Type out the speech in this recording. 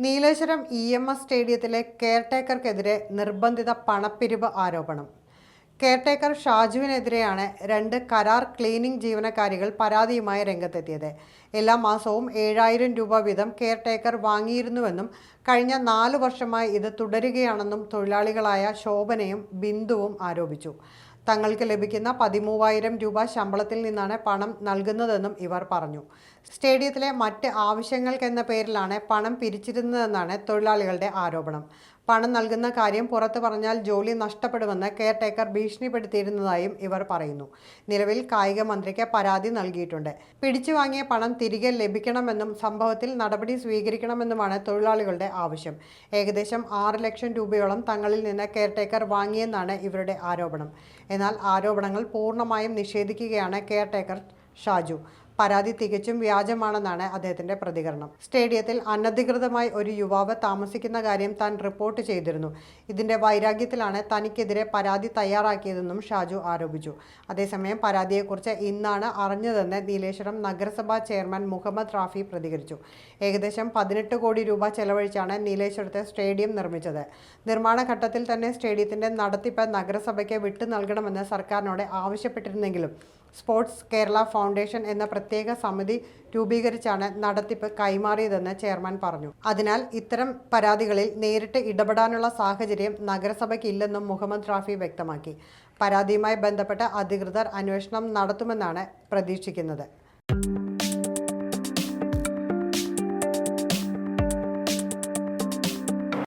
Nileshwaram EMS സ്റ്റേഡിയത്തിലെ കെയർടേക്കർക്കെതിരെ നിർബന്ധിത പണപ്പിരിവ് ആരോപണം. കെയർടേക്കർ ഷാജുവിനെതിരെയാണ് 2 കരാർ ക്ലീനിംഗ് ജീവനക്കാരികൾ പരാതിയുമായി രംഗത്തെത്തിയത്. എല്ലാ മാസവും 7000 രൂപ വീതം കെയർടേക്കർ വാങ്ങിയിരുന്നുവെന്നും കഴിഞ്ഞ 4 വർഷമായി ഇത് തുടരുകയാണെന്നും തൊഴിലാളികളായ ശോഭനയും ബിന്ദുവും ആരോപിച്ചു. തങ്ങൾക്ക് ലഭിക്കുന്ന 13,000 രൂപ ശമ്പളത്തിൽ നിന്നാണ് പണം നൽകുന്നതെന്നും ഇവർ പറഞ്ഞു. സ്റ്റേഡിയത്തിലെ മറ്റ് ആവശ്യങ്ങൾക്കെന്ന പേരിലാണ് പണം പിരിച്ചിരുന്നതെന്നാണ് തൊഴിലാളികളുടെ ആരോപണം. പണം നൽകുന്ന കാര്യം പുറത്തു പറഞ്ഞാൽ ജോലി നഷ്ടപ്പെടുമെന്ന് കെയർടേക്കർ ഭീഷണിപ്പെടുത്തിയിരുന്നതായും ഇവർ പറയുന്നു. നിലവിൽ കായിക മന്ത്രിക്ക് പരാതി നൽകിയിട്ടുണ്ട്. പിടിച്ചുവാങ്ങിയ പണം തിരികെ ലഭിക്കണമെന്നും സംഭവത്തിൽ നടപടി സ്വീകരിക്കണമെന്നുമാണ് തൊഴിലാളികളുടെ ആവശ്യം. ഏകദേശം 6 ലക്ഷം രൂപയോളം തങ്ങളിൽ നിന്ന് കെയർടേക്കർ വാങ്ങിയെന്നാണ് ഇവരുടെ ആരോപണം. എന്നാൽ ആരോപണങ്ങൾ പൂർണ്ണമായും നിഷേധിക്കുകയാണ് കെയർടേക്കർ ഷാജു. പരാതി തികച്ചും വ്യാജമാണെന്നാണ് അദ്ദേഹത്തിന്റെ പ്രതികരണം. സ്റ്റേഡിയത്തിൽ അനധികൃതമായി ഒരു യുവാവ് താമസിക്കുന്ന കാര്യം താൻ റിപ്പോർട്ട് ചെയ്തിരുന്നു. ഇതിന്റെ വൈരാഗ്യത്തിലാണ് തനിക്കെതിരെ പരാതി തയ്യാറാക്കിയതെന്നും ഷാജു ആരോപിച്ചു. അതേസമയം പരാതിയെക്കുറിച്ച് ഇന്നാണ് അറിഞ്ഞതെന്ന് നീലേശ്വരം നഗരസഭാ ചെയർമാൻ മുഹമ്മദ് റാഫി പ്രതികരിച്ചു. ഏകദേശം 18 കോടി രൂപ ചെലവഴിച്ചാണ് നീലേശ്വരത്തെ സ്റ്റേഡിയം നിർമ്മിച്ചത്. നിർമ്മാണ ഘട്ടത്തിൽ തന്നെ സ്റ്റേഡിയത്തിന്റെ നടത്തിപ്പ് നഗരസഭയ്ക്ക് വിട്ടു നൽകണമെന്ന് സർക്കാരിനോട് ആവശ്യപ്പെട്ടിരുന്നെങ്കിലും സ്പോർട്സ് കേരള ഫൗണ്ടേഷൻ എന്ന പ്രത്യേക സമിതി രൂപീകരിച്ചാണ് നടത്തിപ്പ് കൈമാറിയതെന്ന് ചെയർമാൻ പറഞ്ഞു. അതിനാൽ ഇത്തരം പരാതികളിൽ നേരിട്ട് ഇടപെടാനുള്ള സാഹചര്യം നഗരസഭയ്ക്കില്ലെന്നും മുഹമ്മദ് റാഫി വ്യക്തമാക്കി. പരാതിയുമായി ബന്ധപ്പെട്ട അധികൃതർ അന്വേഷണം നടത്തുമെന്നാണ് പ്രതീക്ഷിക്കുന്നത്.